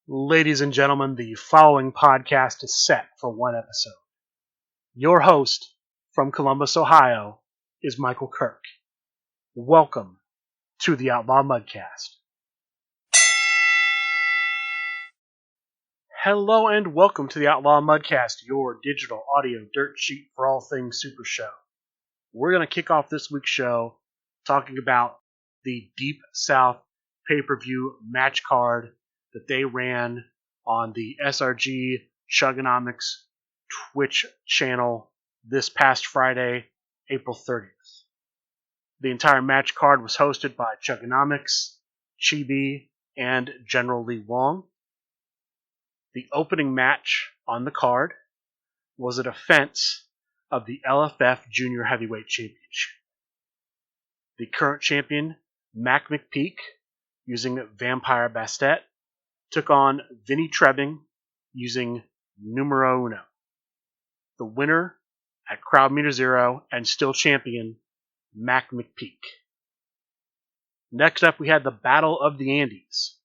Ladies and gentlemen, the following podcast is set for one episode. Your host from Columbus, Ohio, is Michael Kirk. Welcome to the Outlaw Mudcast. Hello and welcome to the Outlaw Mudcast, your digital audio dirt sheet for all things Super Show. We're going to kick off this week's show talking about the Deep South pay-per-view match card that they ran on the SRG Chugonomics Twitch channel this past Friday, April 30th. The entire match card was hosted by Chugonomics, Chibi, and General Lee Wong. The opening match on the card was a defense of the LFF Junior Heavyweight Championship. The current champion, Mac McPeak, using Vampire Bastet, took on Vinny Trebbing using Numero Uno. The winner at Crowd Meter Zero and still champion, Mac McPeak. Next up, we had the Battle of the Andes.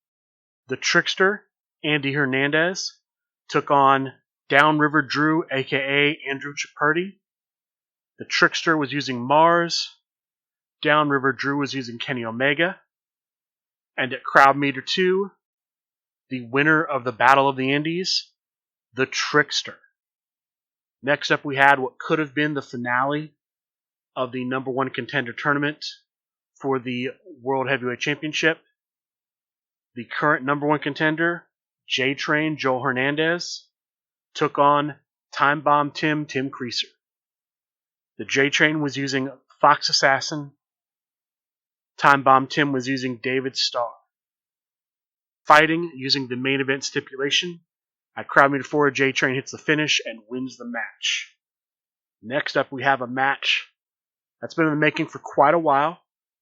The Trickster, Andy Hernandez, took on Downriver Drew, aka Andrew Chapurdy. The Trickster was using Mars. Downriver Drew was using Kenny Omega. And at Crowd Meter 2, the winner of the Battle of the Andes, the Trickster. Next up, we had what could have been the finale of the number one contender tournament for the World Heavyweight Championship. The current number one contender, J-Train Joel Hernandez, took on Time Bomb Tim Creaser. The J-Train was using Fox Assassin. Time Bomb Tim was using David Starr. Fighting using the main event stipulation. At Crowd Meter 4, J-Train hits the finish and wins the match. Next up, we have a match that's been in the making for quite a while.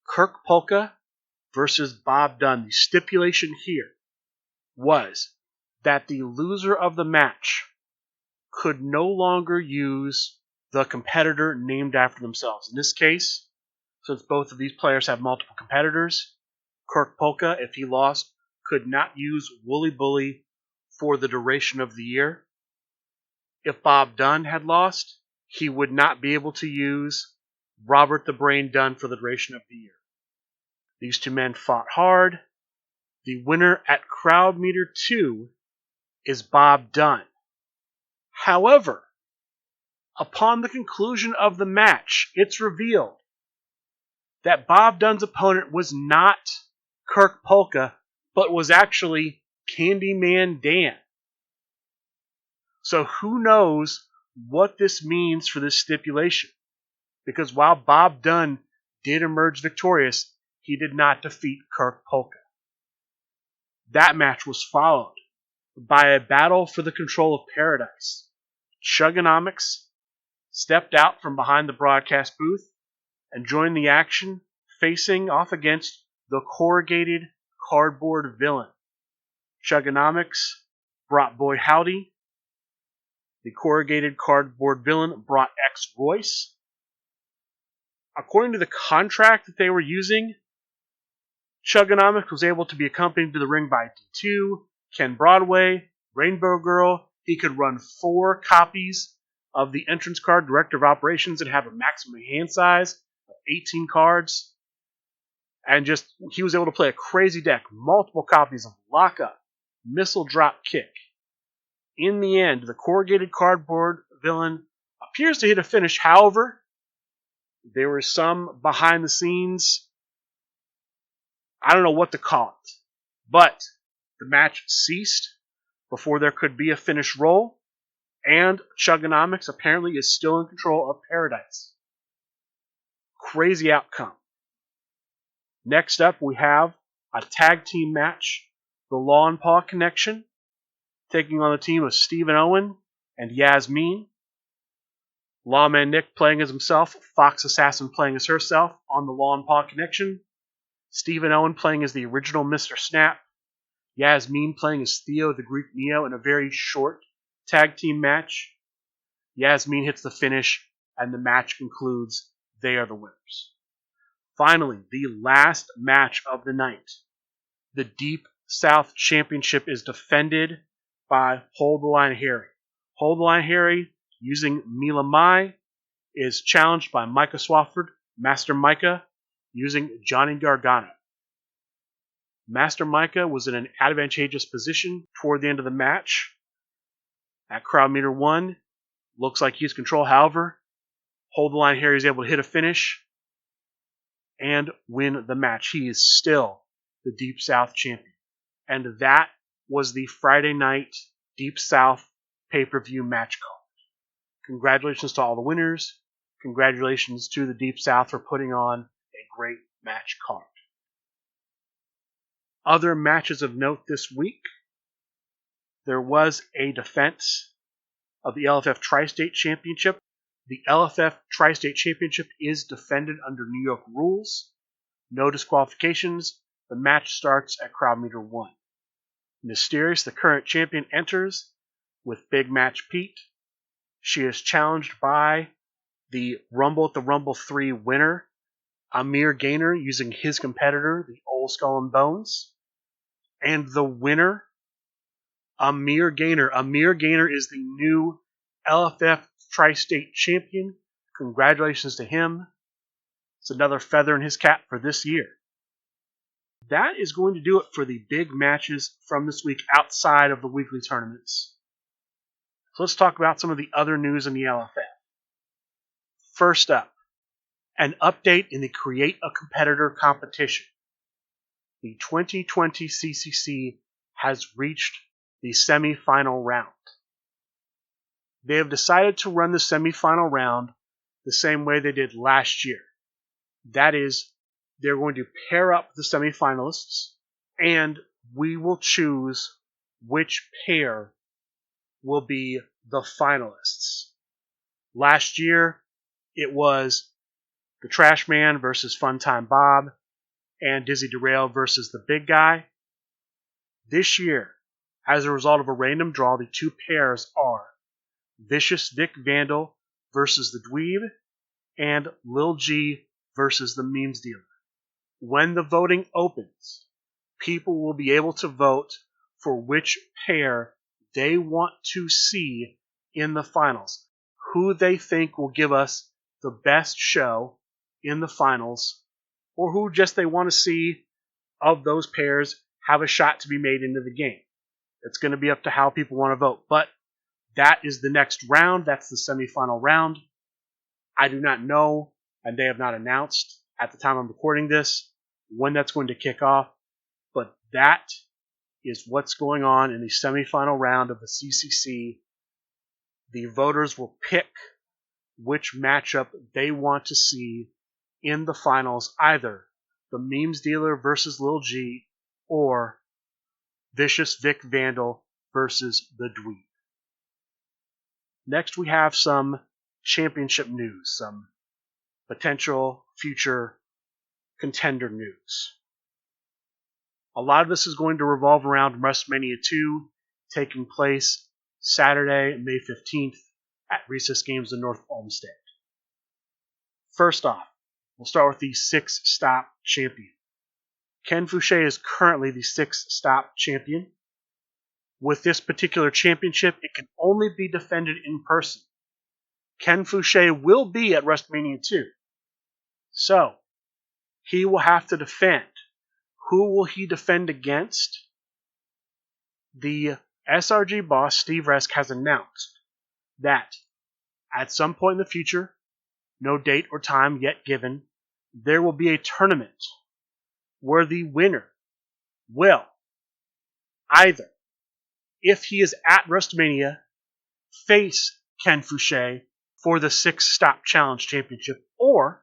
Kirk Polka versus Bob Dunn. The stipulation here was that the loser of the match could no longer use the competitor named after themselves. In this case, since both of these players have multiple competitors, Kirk Polka, if he lost, could not use Wooly Bully for the duration of the year. If Bob Dunn had lost, he would not be able to use Robert the Brain Dunn for the duration of the year. These two men fought hard. The winner at Crowd Meter 2 is Bob Dunn. However, upon the conclusion of the match, it's revealed that Bob Dunn's opponent was not Kirk Polka, but was actually Candyman Dan. So who knows what this means for this stipulation? Because while Bob Dunn did emerge victorious, he did not defeat Kirk Polka. That match was followed by a battle for the control of Paradise. Chugonomics stepped out from behind the broadcast booth and joined the action, facing off against the Corrugated Cardboard Villain. Chugonomics brought Boy Howdy. The Corrugated Cardboard Villain brought X-Royce. According to the contract that they were using, Chugonomics was able to be accompanied to the ring by D2, Ken Broadway, Rainbow Girl. He could run 4 copies of the entrance card, Director of Operations, and have a maximum hand size of 18 cards. And he was able to play a crazy deck, multiple copies of Lockup, Missile Drop Kick. In the end, the Corrugated Cardboard Villain appears to hit a finish. However, there were some behind the scenes, I don't know what to call it, but the match ceased before there could be a finish roll, and Chugonomics apparently is still in control of Paradise. Crazy outcome. Next up, we have a tag team match. The Law and Paw Connection taking on the team of Stephen Owen and Yasmin. Lawman Nick playing as himself, Fox Assassin playing as herself on the Law and Paw Connection. Stephen Owen playing as the original Mr. Snap. Yasmin playing as Theo the Greek Neo in a very short tag team match. Yasmin hits the finish and the match concludes. They are the winners. Finally, the last match of the night. The Deep South Championship is defended by Hold the Line Harry. Hold the Line Harry, using Mila Mai, is challenged by Micah Swafford, Master Micah, using Johnny Gargano. Master Micah was in an advantageous position toward the end of the match. At crowd meter 1, looks like he's control. However, Hold the Line Harry is able to hit a finish and win the match. He is still the Deep South champion. And that was the Friday night Deep South pay-per-view match card. Congratulations to all the winners. Congratulations to the Deep South for putting on a great match card. Other matches of note this week. There was a defense of the LFF Tri-State Championship. The LFF Tri-State Championship is defended under New York rules. No disqualifications. The match starts at crowd meter 1. Mysterious, the current champion, enters with Big Match Pete. She is challenged by the Rumble at the Rumble 3 winner, Amir Gaynor, using his competitor, the Old Skull and Bones. And the winner, Amir Gaynor. Amir Gaynor is the new LFF Tri-State champion. Congratulations to him. It's another feather in his cap for this year. That is going to do it for the big matches from this week outside of the weekly tournaments. So let's talk about some of the other news in the LFF. First up, an update in the Create a Competitor competition. The 2020 CCC has reached the semifinal round. They have decided to run the semifinal round the same way they did last year. That is, they're going to pair up the semifinalists, and we will choose which pair will be the finalists. Last year, it was the Trash Man versus Funtime Bob, and Dizzy Derail versus the Big Guy. This year, as a result of a random draw, the two pairs are Vicious Vic Vandal versus the Dweeb, and Lil G versus the Memes Dealer. When the voting opens, people will be able to vote for which pair they want to see in the finals, who they think will give us the best show in the finals, or who just they want to see of those pairs have a shot to be made into the game. It's going to be up to how people want to vote, but that is the next round. That's the semifinal round. I do not know, and they have not announced at the time I'm recording this when that's going to kick off, but that is what's going on in the semifinal round of the CCC. The voters will pick which matchup they want to see in the finals, either the Memes Dealer versus Lil G or Vicious Vic Vandal versus the Dweeb. Next, we have some championship news, some potential future contender news. A lot of this is going to revolve around Rustmania 2 taking place Saturday, May 15th at Recess Games in North Olmsted. First off, we'll start with the 6-stop champion. Ken Fouché is currently the 6-stop champion. With this particular championship, it can only be defended in person. Ken Fouché will be at Rustmania 2. So, he will have to defend. Who will he defend against? The SRG boss, Steve Resk, has announced that at some point in the future, no date or time yet given, there will be a tournament where the winner will either, if he is at Rustmania, face Ken Fouché for the 6-stop challenge championship, or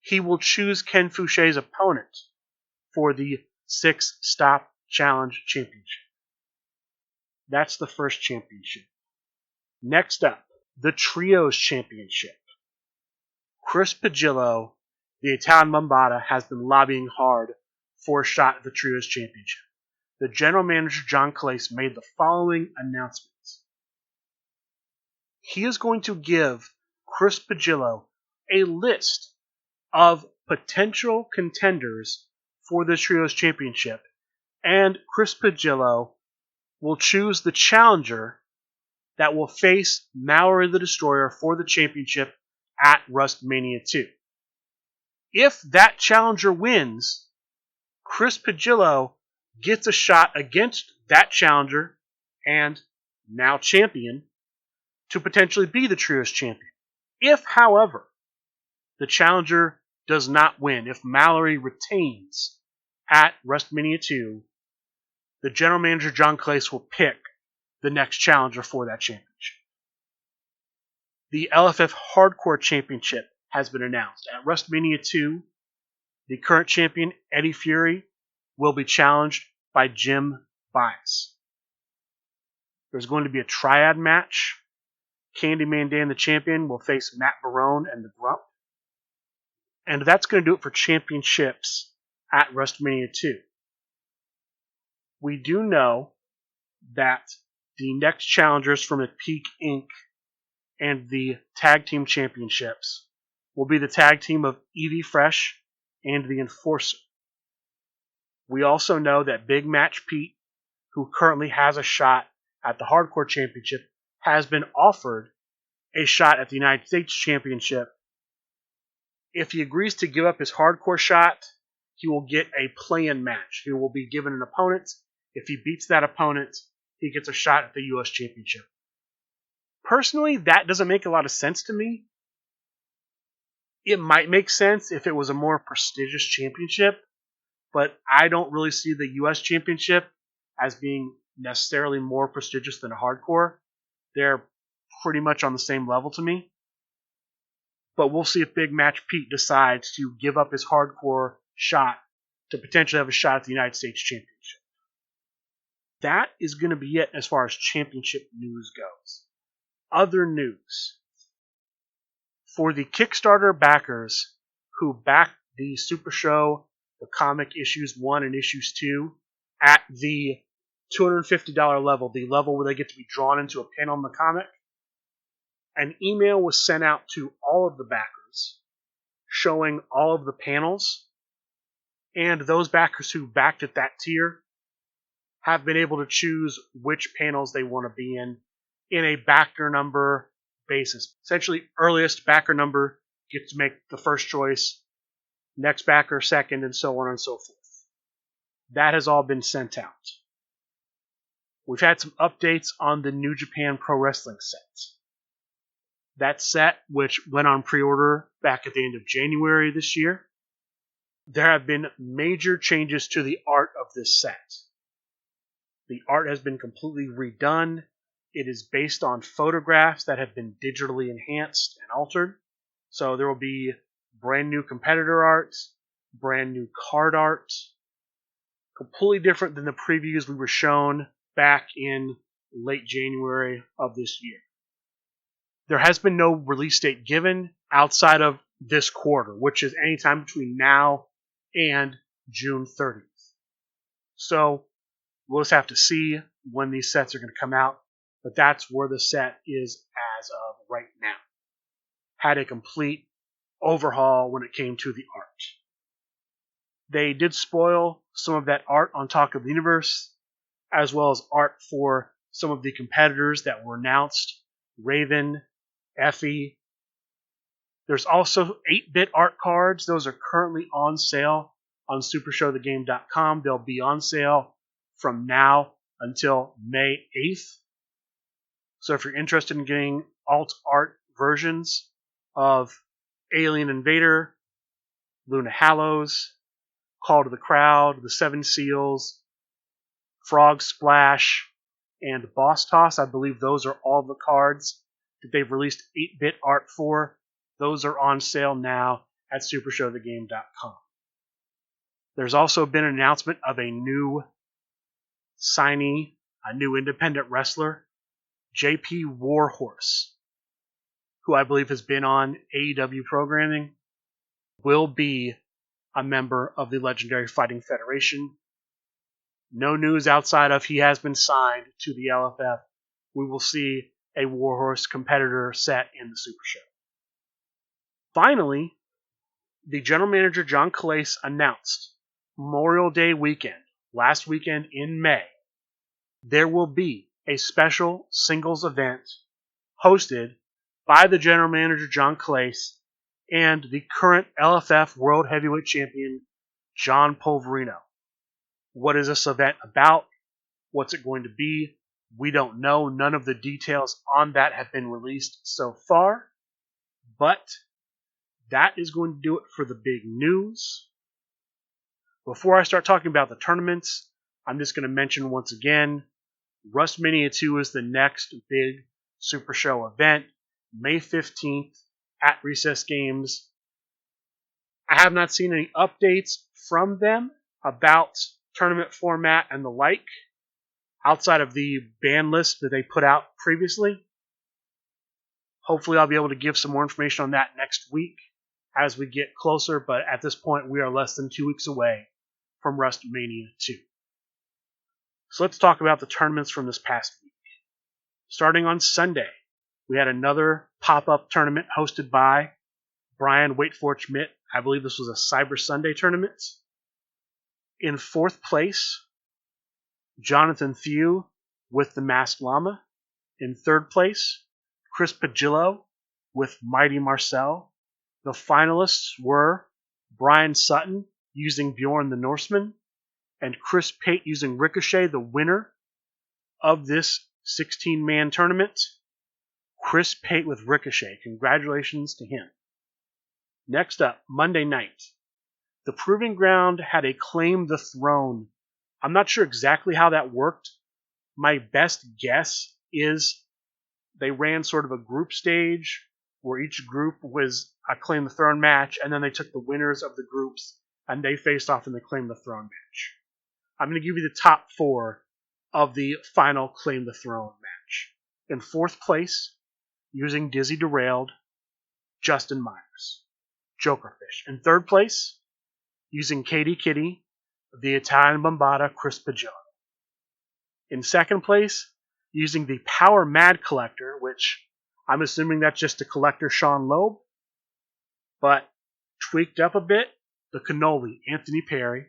he will choose Ken Fouché's opponent for the 6-stop challenge championship. That's the first championship. Next up, the Trios Championship. Chris Pagillo, the Italian Mambata, has been lobbying hard for a shot at the Trios Championship. The general manager, John Calais, made the following announcements. He is going to give Chris Pagillo a list of potential contenders for the Trios Championship, and Chris Pagillo will choose the challenger that will face Mallory the Destroyer for the championship at Rustmania 2. If that challenger wins, Chris Pagillo gets a shot against that challenger and now champion to potentially be the Trios champion. If, however, the challenger does not win, if Mallory retains at Rustmania 2, the general manager John Clace will pick the next challenger for that championship. The LFF Hardcore Championship has been announced. At Rustmania 2, the current champion, Eddie Fury, will be challenged by Jim Bias. There's going to be a triad match. Candyman Dan, the champion, will face Matt Barone and the Grump. And that's going to do it for championships at Rustmania 2. We do know that the next challengers from McPeak Inc. and the Tag Team Championships will be the tag team of Evie Fresh and the Enforcer. We also know that Big Match Pete, who currently has a shot at the Hardcore Championship, has been offered a shot at the United States Championship. If he agrees to give up his Hardcore shot, he will get a play-in match. He will be given an opponent. If he beats that opponent, he gets a shot at the U.S. Championship. Personally, that doesn't make a lot of sense to me. It might make sense if it was a more prestigious championship, but I don't really see the U.S. Championship as being necessarily more prestigious than a Hardcore. They're pretty much on the same level to me. But we'll see if Big Match Pete decides to give up his Hardcore shot to potentially have a shot at the United States Championship. That is going to be it as far as championship news goes. Other news. For the Kickstarter backers who backed the Super Show, the comic issues 1 and issues 2, at the $250 level, the level where they get to be drawn into a panel in the comic, an email was sent out to all of the backers showing all of the panels, and those backers who backed at that tier have been able to choose which panels they want to be in a backer number basis. Essentially, earliest backer number gets to make the first choice, next backer second, and so on and so forth. That has all been sent out. We've had some updates on the New Japan Pro Wrestling set. That set, which went on pre-order back at the end of January this year, there have been major changes to the art of this set. The art has been completely redone. It is based on photographs that have been digitally enhanced and altered. So there will be brand new competitor art, brand new card art, completely different than the previews we were shown back in late January of this year. There has been no release date given outside of this quarter, which is any time between now and June 30th. So we'll just have to see when these sets are going to come out, but that's where the set is as of right now. Had a complete overhaul when it came to the art. They did spoil some of that art on Talk of the Universe, as well as art for some of the competitors that were announced. Raven, Effie. There's also 8-bit art cards. Those are currently on sale on supershowthegame.com. They'll be on sale from now until May 8th. So if you're interested in getting alt art versions of Alien Invader, Luna Hallows, Call to the Crowd, The Seven Seals, Frog Splash, and Boss Toss, I believe those are all the cards that they've released 8-bit art for. Those are on sale now at supershowthegame.com. There's also been an announcement of a new signee, a new independent wrestler, JP Warhorse, who I believe has been on AEW programming, will be a member of the Legendary Fighting Federation. No news outside of he has been signed to the LFF. We will see a Warhorse competitor set in the Super Show. Finally, the general manager John Clace announced Memorial Day weekend last weekend in May, there will be a special singles event hosted by the general manager John Clace and the current LFF World Heavyweight Champion John Polverino. What is this event about? What's it going to be? We don't know. None of the details on that have been released so far. But that is going to do it for the big news. Before I start talking about the tournaments, I'm just going to mention once again, Rustmania 2 is the next big Super Show event, May 15th at Recess Games. I have not seen any updates from them about tournament format and the like, outside of the ban list that they put out previously. Hopefully I'll be able to give some more information on that next week as we get closer, but at this point we are less than 2 weeks away from Rustmania 2. So let's talk about the tournaments from this past week. Starting on Sunday, we had another pop-up tournament hosted by Brian Wait For It Schmidt. I believe this was a Cyber Sunday tournament. In fourth place, Jonathan Thew with the Masked Llama. In third place, Chris Pagillo with Mighty Marcel. The finalists were Brian Sutton using Bjorn the Norseman and Chris Pate using Ricochet, the winner of this 16-man tournament. Chris Pate with Ricochet. Congratulations to him. Next up, Monday night. The Proving Ground had a Claim the Throne. I'm not sure exactly how that worked. My best guess is they ran sort of a group stage where each group was a Claim the Throne match, and then they took the winners of the groups and they faced off in the Claim the Throne match. I'm going to give you the top 4 of the final Claim the Throne match. In fourth place, using Dizzy Derailed, Justin Myers, Jokerfish. In third place, using Katie Kitty, the Italian Bombata, Chris Pagillo. In second place, using the Power Mad Collector, which I'm assuming that's just a collector, Sean Loeb, but tweaked up a bit, the Cannoli, Anthony Perry,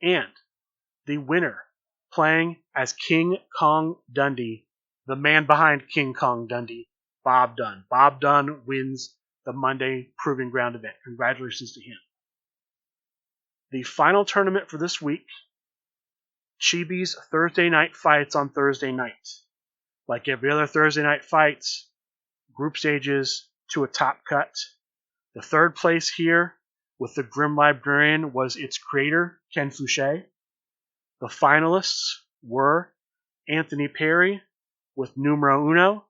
and the winner, playing as King Kong Dundee, the man behind King Kong Dundee, Bob Dunn. Bob Dunn wins the Monday Proving Ground event. Congratulations to him. The final tournament for this week, Chibi's Thursday Night Fights on Thursday night. Like every other Thursday night fights, group stages to a top cut. The third place here with the Grim Librarian was its creator, Ken Fouché. The finalists were Anthony Perry with Numero Uno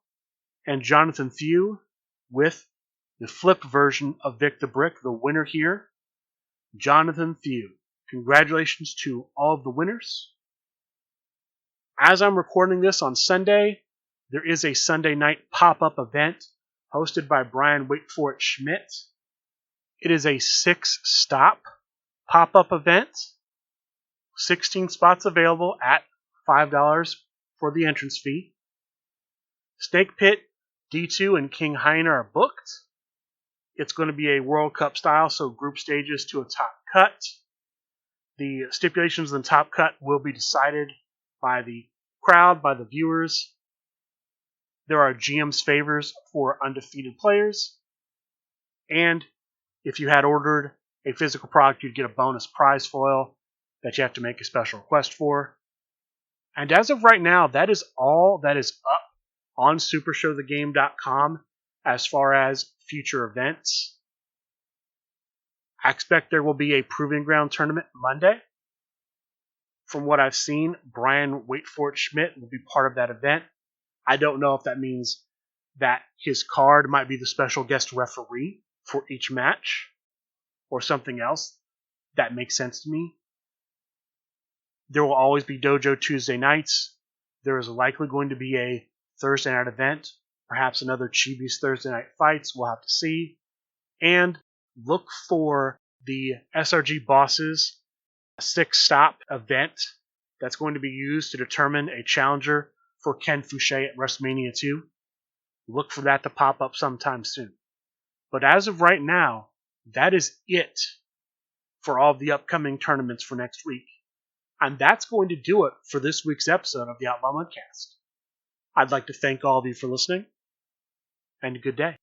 and Jonathan Thew with the flipped version of Vic the Brick. The winner here, Jonathan Thew. Congratulations to all of the winners. As I'm recording this on Sunday, there is a Sunday night pop-up event hosted by Brian Wait For It Schmidt. It is a 6-stop pop-up event. 16 spots available at $5 for the entrance fee. Snake Pit, D2, and King Hyena are booked. It's going to be a World Cup style, so group stages to a top cut. The stipulations in the top cut will be decided by the crowd, by the viewers. There are GM's favors for undefeated players. And if you had ordered a physical product, you'd get a bonus prize foil that you have to make a special request for. And as of right now, that is all that is up on supershowthegame.com as far as future events. I expect there will be a Proving Ground tournament Monday. From what I've seen, Brian Wait For It Schmidt will be part of that event. I don't know if that means that his card might be the special guest referee for each match or something else. That makes sense to me. There will always be Dojo Tuesday nights. There is likely going to be a Thursday night event, perhaps another Chibi's Thursday Night Fights. We'll have to see. And look for the SRG Bosses 6-stop event that's going to be used to determine a challenger for Ken Fouché at Rustmania 2. Look for that to pop up sometime soon. But as of right now, that is it for all of the upcoming tournaments for next week. And that's going to do it for this week's episode of the Outlaw Mudcast. I'd like to thank all of you for listening, and good day.